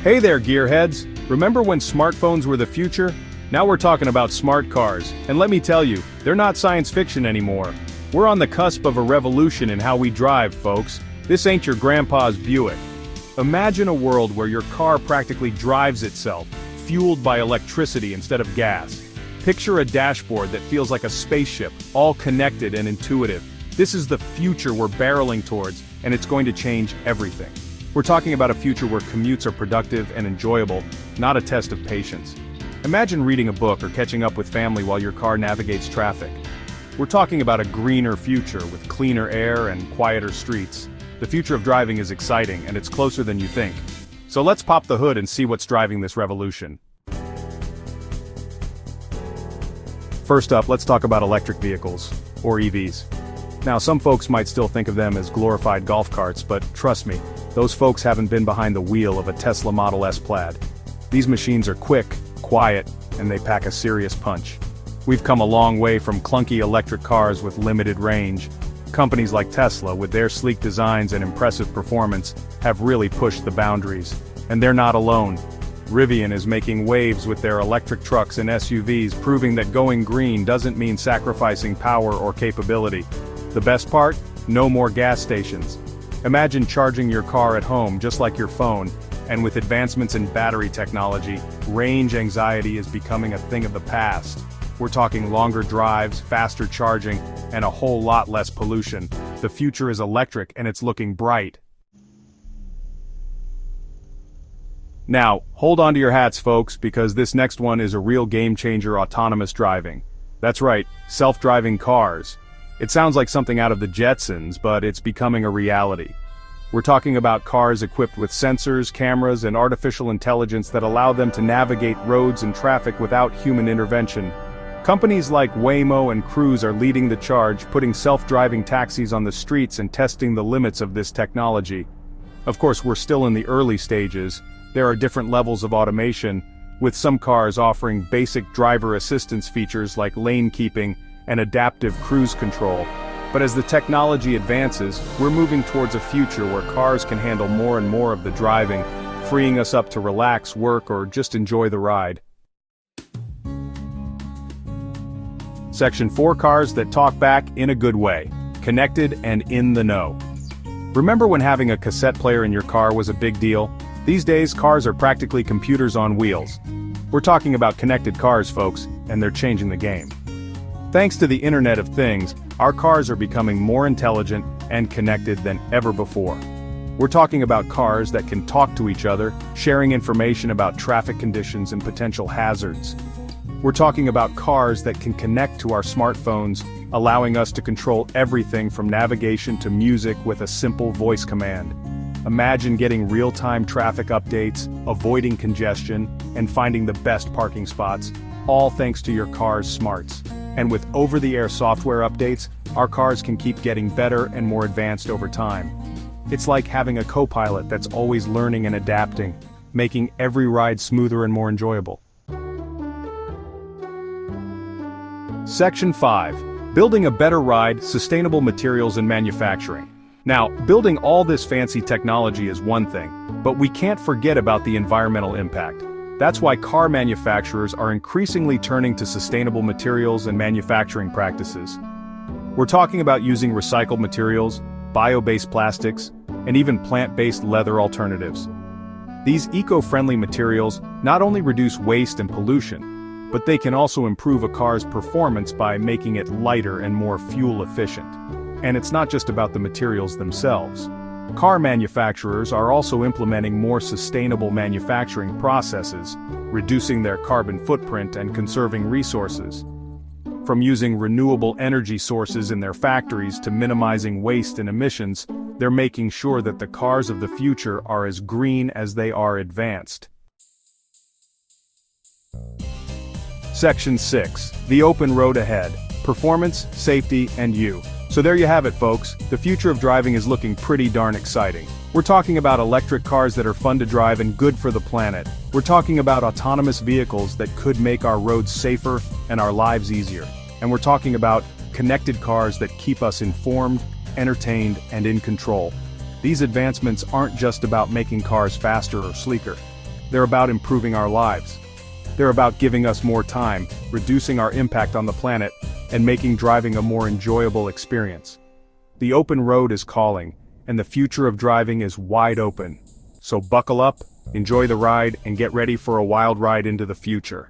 Hey there, gearheads! Remember when smartphones were the future? Now we're talking about smart cars, and let me tell you, they're not science fiction anymore. We're on the cusp of a revolution in how we drive, folks. This ain't your grandpa's Buick. Imagine a world where your car practically drives itself, fueled by electricity instead of gas. Picture a dashboard that feels like a spaceship, all connected and intuitive. This is the future we're barreling towards, and it's going to change everything. We're talking about a future where commutes are productive and enjoyable, not a test of patience. Imagine reading a book or catching up with family while your car navigates traffic. We're talking about a greener future with cleaner air and quieter streets. The future of driving is exciting, and it's closer than you think. So let's pop the hood and see what's driving this revolution. First up, let's talk about electric vehicles, or EVs. Now, some folks might still think of them as glorified golf carts, but trust me, those folks haven't been behind the wheel of a Tesla Model S Plaid. These machines are quick, quiet, and they pack a serious punch. We've come a long way from clunky electric cars with limited range. Companies like Tesla, with their sleek designs and impressive performance, have really pushed the boundaries. And they're not alone. Rivian is making waves with their electric trucks and SUVs, proving that going green doesn't mean sacrificing power or capability. The best part? No more gas stations. Imagine charging your car at home just like your phone, and with advancements in battery technology, range anxiety is becoming a thing of the past. We're talking longer drives, faster charging, and a whole lot less pollution. The future is electric and it's looking bright. Now, hold on to your hats, folks, because this next one is a real game-changer: autonomous driving. That's right, self-driving cars. It sounds like something out of the Jetsons, but it's becoming a reality. We're talking about cars equipped with sensors, cameras, and artificial intelligence that allow them to navigate roads and traffic without human intervention. Companies like Waymo and Cruise are leading the charge, putting self-driving taxis on the streets and testing the limits of this technology. Of course, we're still in the early stages. There are different levels of automation, with some cars offering basic driver assistance features like lane keeping and adaptive cruise control. But as the technology advances, we're moving towards a future where cars can handle more and more of the driving, freeing us up to relax, work, or just enjoy the ride. Section 4: cars that talk back in a good way. Connected and in the know. Remember when having a cassette player in your car was a big deal? These days, cars are practically computers on wheels. We're talking about connected cars, folks, and they're changing the game. Thanks to the Internet of Things, our cars are becoming more intelligent and connected than ever before. We're talking about cars that can talk to each other, sharing information about traffic conditions and potential hazards. We're talking about cars that can connect to our smartphones, allowing us to control everything from navigation to music with a simple voice command. Imagine getting real-time traffic updates, avoiding congestion, and finding the best parking spots, all thanks to your car's smarts. And with over-the-air software updates, our cars can keep getting better and more advanced over time. It's like having a co-pilot that's always learning and adapting, making every ride smoother and more enjoyable. Section 5: building a better ride, sustainable materials and manufacturing. Now, building all this fancy technology is one thing, but we can't forget about the environmental impact. That's why car manufacturers are increasingly turning to sustainable materials and manufacturing practices. We're talking about using recycled materials, bio-based plastics, and even plant-based leather alternatives. These eco-friendly materials not only reduce waste and pollution, but they can also improve a car's performance by making it lighter and more fuel efficient. And it's not just about the materials themselves. Car manufacturers are also implementing more sustainable manufacturing processes, reducing their carbon footprint and conserving resources. From using renewable energy sources in their factories to minimizing waste and emissions, they're making sure that the cars of the future are as green as they are advanced. Section 6: the open road ahead. Performance, safety, and you. So there you have it, folks. The future of driving is looking pretty darn exciting. We're talking about electric cars that are fun to drive and good for the planet. We're talking about autonomous vehicles that could make our roads safer and our lives easier. And we're talking about connected cars that keep us informed, entertained, and in control. These advancements aren't just about making cars faster or sleeker. They're about improving our lives. They're about giving us more time, reducing our impact on the planet, and making driving a more enjoyable experience. The open road is calling, and the future of driving is wide open. So buckle up, enjoy the ride, and get ready for a wild ride into the future.